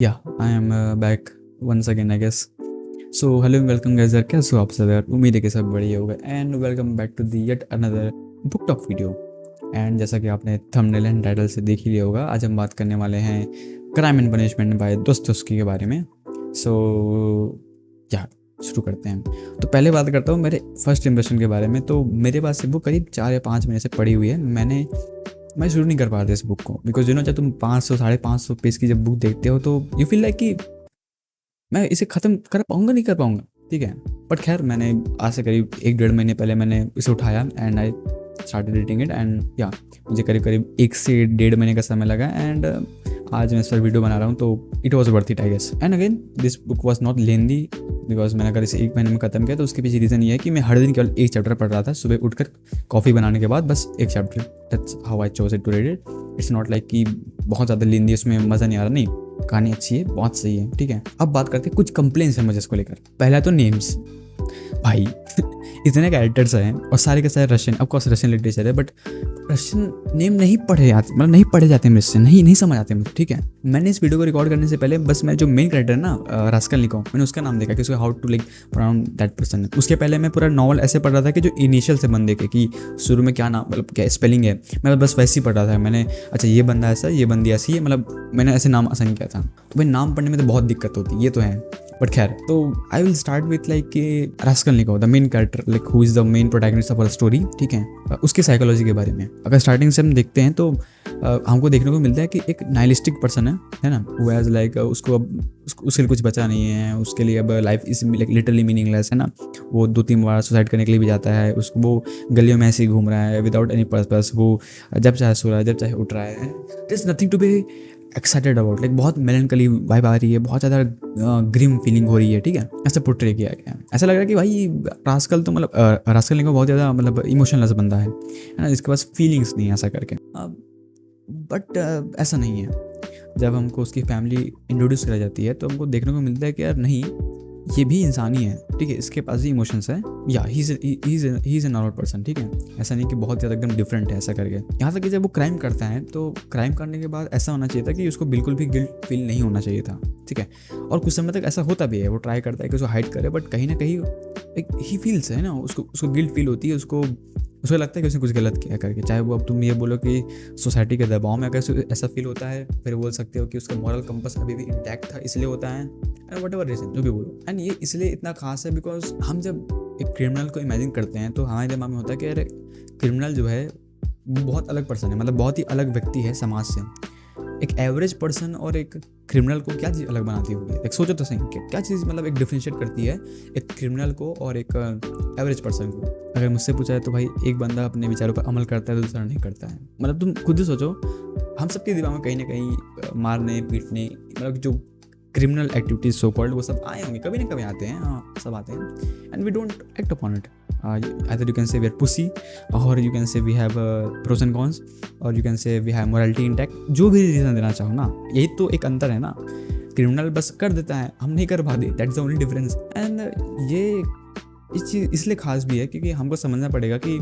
या I am back once again I guess. So hello welcome guys यार, कैसे हो आप सब यार? उम्मीद है कि सब बढ़िया होगा and welcome back to the yet another book talk video. And जैसा कि आपने थंबनेल एंड टाइटल से देख ही लिया होगा, आज हम बात करने वाले हैं क्राइम एंड पनिशमेंट बाय दोस्तोव्स्की के बारे में। सो या शुरू करते हैं। तो पहले बात करता हूँ मेरे फर्स्ट इंप्रेशन के बारे में। तो मेरे पास ये बुक करीब 4 या 5 महीने से पड़ी हुई है। मैं शुरू नहीं कर पा रहा था इस बुक को, बिकॉज जब तुम 500 550 पेज की जब बुक देखते हो तो यू फील लाइक कि मैं इसे ख़त्म कर पाऊंगा नहीं कर पाऊंगा, ठीक है। बट खैर मैंने आज से करीब 1-1.5 महीने पहले मैंने इसे उठाया and I started reading it and या मुझे करीब करीब 1 से 1.5 महीने का समय लगा एंड आज मैं इस पर वीडियो बना रहा हूँ, तो it was worth it I guess. And again this book was not lengthy because मैंने अगर इसे 1 महीने में ख़त्म किया तो उसके पीछे रीज़न ये है कि मैं हर दिन केवल एक चैप्टर पढ़ रहा था। सुबह उठकर कॉफ़ी बनाने के बाद बस एक chapter, that's how I chose it to read it. It's not like कि बहुत ज़्यादा लेंदी, उसमें मज़ा नहीं आ रहा, नहीं, कहानी अच्छी है, बहुत सही है, ठीक है। अब बात करते हैं कुछ कंप्लेंट्स हैं मुझे इसको लेकर। पहला तो नेम्स, भाई इतने कैरेक्टर्स हैं और सारे के सारे रशियन, ऑफकोर्स रशियन लिटरेचर है, बट रशियन नेम नहीं पढ़े जाते, मतलब नहीं पढ़े जाते मेरे से, नहीं समझ आते मुझे, ठीक है। मैंने इस वीडियो को रिकॉर्ड करने से पहले बस मैं जो मेन कैरेक्टर है ना रास्कलनिकोव, मैंने उसका नाम देखा कि उसका how to like pronounce that person. उसके पहले मैं पूरा नॉवल ऐसे पढ़ रहा था कि जो इनिशियल से बंदे के कि शुरू में क्या नाम, मतलब क्या स्पेलिंग है, मैं बस वैसे ही पढ़ रहा था। मैंने अच्छा ये बंदा ऐसा, ये बंदी ऐसी है, मतलब मैंने ऐसे नाम आसान किया था। तो भाई नाम पढ़ने में तो बहुत दिक्कत होती है, ये तो है। बट खैर, तो I will start with like Raskolnikov, the main character, like who is the main protagonist of our story, ठीक है। उसकी साइकोलॉजी के बारे में अगर स्टार्टिंग से हम देखते हैं तो हमको देखने को मिलता है कि एक नाइलिस्टिक पर्सन है ना, वो एज लाइक उसको अब उसके लिए कुछ बचा नहीं है, उसके लिए अब life is like literally meaningless है ना। वो 2-3 बार सुसाइड करने के लिए भी जाता है, उसको वो गलियों में ऐसे ही घूम रहा है विदाउट एनी पर्पस, वो जब चाहे सो रहा है, जब चाहे उठ रहा है। There is nothing to be excited about, like बहुत मेलनकली वाइब आ रही है, बहुत ज़्यादा ग्रिम फीलिंग हो रही है, ठीक है। ऐसा पोर्ट्रे किया गया है, ऐसा लग रहा है कि भाई रास्कल तो मतलब रास्कलनिकोव बहुत ज़्यादा मतलब इमोशनलेस बंदा है ना, इसके पास फीलिंग्स नहीं है ऐसा करके। बट ऐसा नहीं है। जब हमको उसकी फैमिली इंट्रोड्यूस कराई जाती है तो हमको देखने को मिलता है कि यार नहीं, ये भी इंसान ही है, ठीक है, इसके पास भी इमोशंस हैं, या he is a normal person, ठीक है। ऐसा नहीं कि बहुत ज़्यादा एकदम डिफरेंट है ऐसा करके। यहाँ तक कि जब वो क्राइम करता है तो क्राइम करने के बाद ऐसा होना चाहिए था कि उसको बिल्कुल भी गिल्ट फील नहीं होना चाहिए था, ठीक है। और कुछ समय तक ऐसा होता भी है, वो ट्राई करता है कि उसको हाइड करे, बट कहीं ना कहीं एक ही फील्स है ना, उसको गिल्ट फील होती है, उसको लगता है कि उसने कुछ गलत किया करके। चाहे वो अब तुम ये बोलो कि सोसाइटी के दबाव में अगर ऐसा फील होता है, फिर बोल सकते हो कि उसका मॉरल कंपस अभी भी इंटैक्ट था इसलिए होता है, एंड वट एवर रीजन जो भी बोलो। एंड ये इसलिए इतना खास है बिकॉज हम जब एक क्रिमिनल को इमेजिन करते हैं तो हमारे दिमाग में होता है कि अरे क्रिमिनल जो है बहुत अलग पर्सन है, मतलब बहुत ही अलग व्यक्ति है समाज से। एक एवरेज पर्सन और एक क्रिमिनल को क्या चीज़ अलग बनाती होगी? एक सोचो तो सही, क्या चीज़ मतलब एक डिफरेंशिएट करती है एक क्रिमिनल को और एक एवरेज पर्सन को? अगर मुझसे पूछा है तो भाई एक बंदा अपने विचारों पर अमल करता है तो दूसरा नहीं करता है। मतलब तुम खुद ही सोचो, हम सबके दिमाग में कहीं ना कहीं मारने पीटने, मतलब जो क्रिमिनल एक्टिविटीज सो कॉल्ड, वो सब आए होंगे, कभी ना कभी आते हैं, हाँ सब आते हैं, and we don't act upon it. either you can say we are pussy or you can say we have pros and cons or you can say we have morality intact, जो भी रीज़न देना चाहो ना, यही तो एक अंतर है ना। क्रिमिनल बस कर देता है, हम नहीं कर पाते, that's the only difference. And ये इस चीज़ इसलिए खास भी है क्योंकि हमको समझना पड़ेगा कि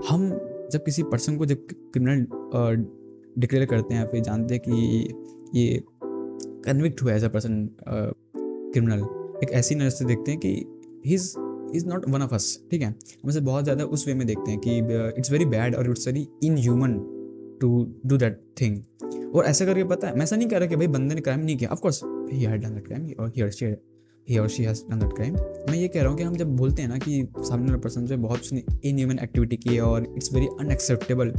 हम जब किसी पर्सन को जब क्रिमिनल डिक्लेयर करते हैं, फिर जानते हैं कि ये कन्विक्ट हुआ एज अ पर्सन क्रिमिनल, एक ऐसी नज़र से देखते हैं कि he is not one of us, ठीक है। हम इसे बहुत ज़्यादा उस वे में देखते हैं कि इट्स वेरी बैड और it's very inhuman to do that thing. और ऐसा करके पता है, मैं ऐसा नहीं कह रहा कि भाई बंदे ने क्राइम नहीं किया, of course he had done that crime और ही और she has done that crime. मैं ये कह रहा हूँ कि हम जब बोलते हैं ना कि सामने वाला पर्सन जो बहुत उसने इनह्यूमन एक्टिविटी की है और इट्स वेरी अनएक्सेप्टेबल,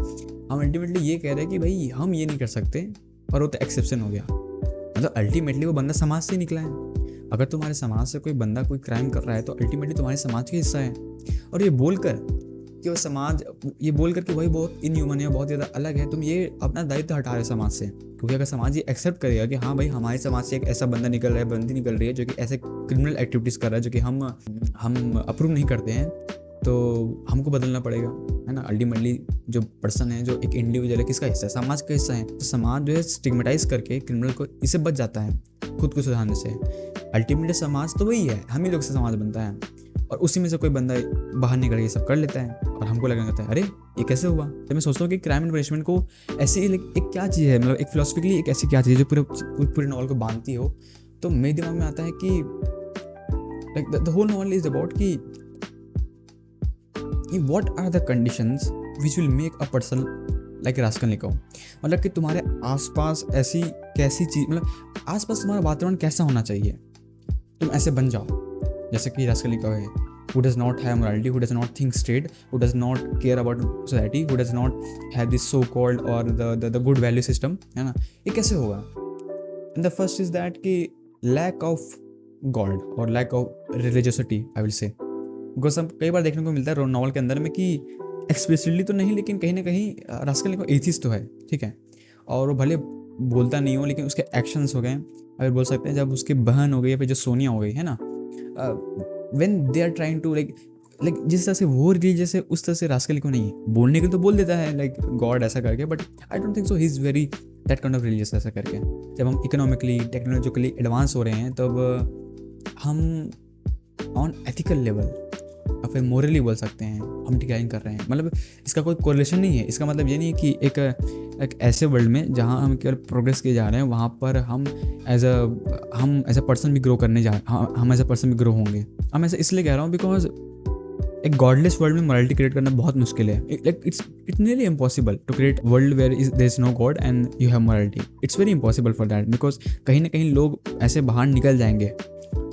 हम अल्टीमेटली ये कह रहे हैं कि भाई हम ये नहीं कर सकते और वो तो एक्सेप्शन हो गया। मतलब अल्टीमेटली वो बंदा समाज से निकला है। अगर तुम्हारे समाज से कोई बंदा कोई क्राइम कर रहा है तो अल्टीमेटली तुम्हारे समाज का हिस्सा है। और ये बोलकर कि वो समाज, ये बोलकर कि भाई बहुत इनह्यूमन है, बहुत ज़्यादा अलग है, तुम ये अपना दायित्व हटा रहे हो समाज से। क्योंकि अगर समाज ये एक्सेप्ट करेगा कि हाँ भाई हमारे समाज से एक ऐसा बंदा निकल रहा है, बंदी निकल रही है जो कि ऐसे क्रिमिनल एक्टिविटीज़ कर रहा है जो कि हम अप्रूव नहीं करते हैं, तो हमको बदलना पड़ेगा, है ना। अल्टीमेटली जो पर्सन है, जो एक इंडिविजुअल है, किसका हिस्सा है? समाज का हिस्सा है। तो समाज जो है स्टिग्मेटाइज करके क्रिमिनल को इससे बच जाता है खुद को सुधारने से। अल्टीमेटली समाज तो वही है, हम ही लोग से समाज बनता है। और उसी में से कोई बंदा बाहर निकल के ये सब कर लेता है और हमको लगने लगता है अरे ये कैसे हुआ। तो मैं सोचता हूँ कि क्राइम एंड पनिशमेंट को ऐसी एक क्या चीज़ है, मतलब एक फिलोसफिकली एक ऐसी क्या चीज़ है जो पूरे नॉवल को बांधती हो। तो मेरे दिमाग में आता है कि like the whole novel is about कि what are the conditions which will make a person like Raskolnikov. मतलब कि तुम्हारे आसपास ऐसी कैसी चीज़, मतलब आसपास तुम्हारा वातावरण कैसा होना चाहिए तुम ऐसे बन जाओ जैसे कि रास्कलनिकोव है, who does not have morality, who does not think straight, who does not care about society, who does not have this so called or the good value system, है ना। ये कैसे होगा? And the first is that कि lack of God और lack of religiosity I will say, because हम कई बार देखने को मिलता है नॉवल के अंदर में कि एक्सप्लिसिटली तो नहीं लेकिन कहीं ना कहीं रास्कलनिकोव एथिस्ट तो है, ठीक है, और वो भले बोलता नहीं हो लेकिन उसके एक्शंस हो गए, अगर बोल सकते हैं जब उसकी बहन हो गई या फिर जो सोनिया हो गई है ना, when they are trying to like जिस तरह से वो रिलीजियस है उस तरह से रास्कलनिकोव नहीं है। बोलने के लिए तो बोल देता है लाइक गॉड ऐसा करके, but I don't think so he is very that kind of religious ऐसा करके। जब हम इकोनॉमिकली टेक्नोलॉजिकली एडवांस हो रहे हैं तब हम ऑन एथिकल लेवल या फिर मोरली बोल सकते हैं हम डिक्लाइन कर रहे हैं। मतलब इसका कोई कोरिलेशन नहीं है। इसका मतलब ये नहीं है कि एक ऐसे वर्ल्ड में जहाँ हम केवल प्रोग्रेस किए जा रहे हैं वहाँ पर हम एज अ पर्सन भी ग्रो करने हम एज अ पर्सन भी ग्रो होंगे। हम ऐसा इसलिए कह रहा हूँ बिकॉज एक गॉडलेस वर्ल्ड में मोरालिटी क्रिएट करना बहुत मुश्किल है। Like it's nearly impossible to create world where there is no God and you have morality. It's very impossible for that because कहीं ना कहीं लोग ऐसे बाहर निकल जाएंगे।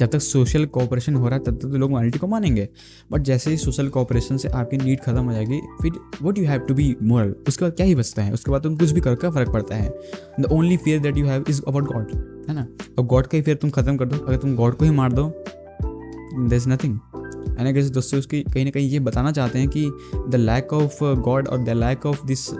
जब तक सोशल कोऑपरेशन हो रहा है तब तक तो लोग मोरालिटी को मानेंगे, बट जैसे ही सोशल कोऑपरेशन से आपकी नीड खत्म हो जाएगी फिर what you have to be moral, उसके बाद क्या ही बचता है। उसके बाद तुम कुछ भी करके फर्क पड़ता है। The only fear that you have is about God, है ना। और गॉड का ही फियर तुम खत्म कर दो, अगर तुम गॉड को ही मार दो देयर इज नथिंग। एंड अगर दोस्तों उसकी कहीं ना कहीं ये बताना चाहते हैं कि द लैक ऑफ गॉड और the lack of this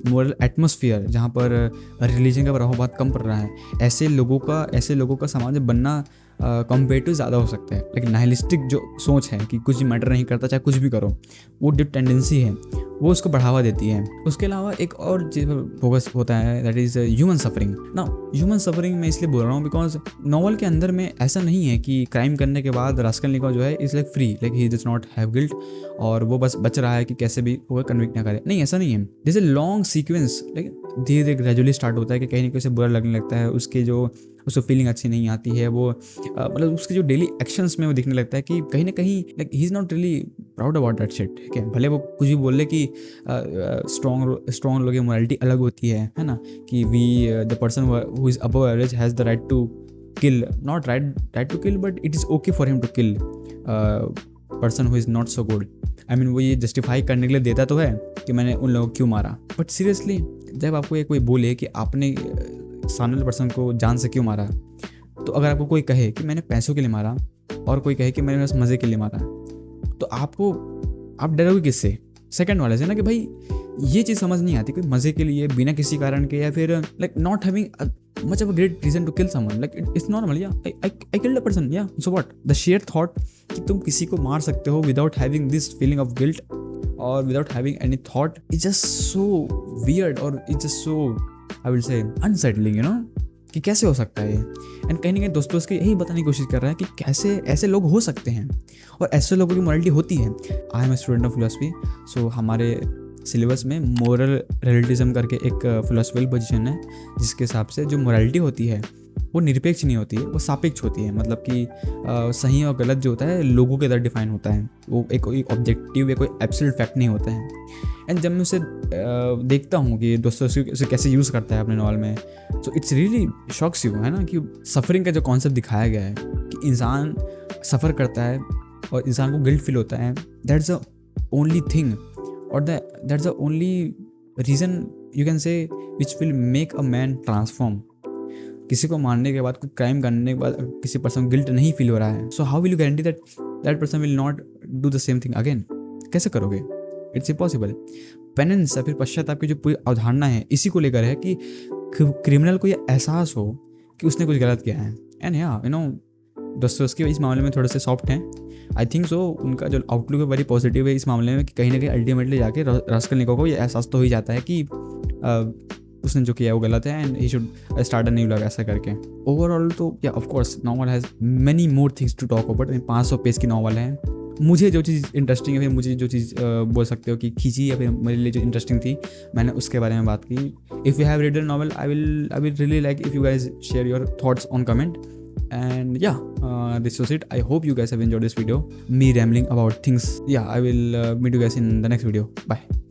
moral atmosphere जहाँ पर रिलीजन का प्रभाव बहुत कम पड़ रहा है, ऐसे लोगों का समाज में बनना कंपेरेटिव ज़्यादा हो सकता है। लेकिन नाइलिस्टिक जो सोच है कि कुछ भी मैटर नहीं करता चाहे कुछ भी करो, वो जो टेंडेंसी है वो उसको बढ़ावा देती है। उसके अलावा एक और चीज़ पर फोकस होता है दैट इज़ ह्यूमन सफरिंग। ना ह्यूमन सफरिंग मैं इसलिए बोल रहा हूँ बिकॉज नॉवल के अंदर में ऐसा नहीं है कि क्राइम करने के बाद रास्कलनिकोव जो है is like free, like he does not have guilt और वो बस बच रहा है कि कैसे भी वो कन्विक्ट ना करे। नहीं, ऐसा नहीं है। This a long sequence, like धीरे धीरे ग्रेजुअली स्टार्ट होता है कि कहीं ना कहीं से बुरा लगने लगता है, उसको फीलिंग अच्छी नहीं आती है, वो मतलब उसके जो डेली एक्शंस में वो दिखने लगता है कि कहीं ना कहीं like he is not really proud about that shit, ठीक है। भले वो कुछ भी बोल ले कि स्ट्रॉन्ग लोगों की मोरालिटी अलग होती है ना, कि we the person who is above average has the right to kill, not right to kill but it is okay for him to kill person who is not so good. I mean वो ये justify करने के लिए देता तो है कि मैंने उन लोगों को क्यों मारा, बट सीरियसली जब आपको ये कोई बोले कि आपने सामने वाले पर्सन को जान से क्यों मारा, तो अगर आपको कोई कहे कि मैंने पैसों के लिए मारा और कोई कहे कि मैंने बस मज़े के लिए मारा, तो आप डरोगे किससे? सेकंड वाले से ना, कि भाई ये चीज़ समझ नहीं आती कि मज़े के लिए बिना किसी कारण के, या फिर like not having much of a great reason to kill someone, like it's normal, yeah, I killed a person, yeah, so what, the sheer thought कि तुम किसी को मार सकते हो without having this feeling of guilt or without having any thought, it's just so weird or it's just so I will say unsettling, you know, कि कैसे हो सकता है ये। एंड कहीं ना कहीं दोस्तों उसके यही बताने की कोशिश कर रहा है कि कैसे ऐसे लोग हो सकते हैं और ऐसे लोगों की मोरालिटी होती है। I am a student of philosophy, so हमारे सिलेबस में मोरल रिलेटिविज्म करके एक फिलोसफिकल पोजीशन है जिसके हिसाब से जो मोरालिटी होती है वो निरपेक्ष नहीं होती है, वो सापेक्ष होती है। मतलब कि सही और गलत जो होता है लोगों के द्वारा डिफाइन होता है, वो एक कोई ऑब्जेक्टिव या कोई एब्सोल्यूट फैक्ट नहीं होता है। एंड जब मैं उसे देखता हूँ कि दोस्तों उसे कैसे यूज़ करता है अपने नॉवल में, so it's really shocks you, है ना, कि सफरिंग का जो कॉन्सेप्ट दिखाया गया है कि इंसान सफ़र करता है और इंसान को गिल्ट फील होता है, दैट्स द ओनली थिंग और that's the only reason you can say which will make a man transform. किसी को मारने के बाद, कोई क्राइम करने के बाद किसी पर्सन को गिल्ट नहीं फील हो रहा है, so how will you guarantee that person will not do the same thing again? कैसे करोगे? It's impossible. पेनेंस या फिर पश्चाताप की जो पूरी अवधारणा है इसी को लेकर है कि क्रिमिनल को ये एहसास हो कि उसने कुछ गलत किया है। एंड या यू नो दोस्तों इस मामले में थोड़े से सॉफ्ट हैं, आई थिंक सो। उनका जो आउटलुक है वेरी पॉजिटिव है इस मामले में कि कहीं ना कहीं अल्टीमेटली जाके रास्कलनिकोव को ये एहसास तो हो ही जाता है कि उसने जो किया है वो गलत है and he should start a new love ऐसा करके। ओवरऑल तो yeah of course novel has many more things to talk about. 500 page की नॉवल है। मुझे जो चीज़ इंटरेस्टिंग है, फिर मुझे जो चीज़ बोल सकते हो कि खींची या फिर मेरे लिए जो इंटरेस्टिंग थी, मैंने उसके बारे में बात की। If you have read a novel, I will really like if you guys share your thoughts on comment. And yeah, this was it. I hope you guys have enjoyed this video, me rambling about things. Yeah, I will meet you guys in the next video. Bye.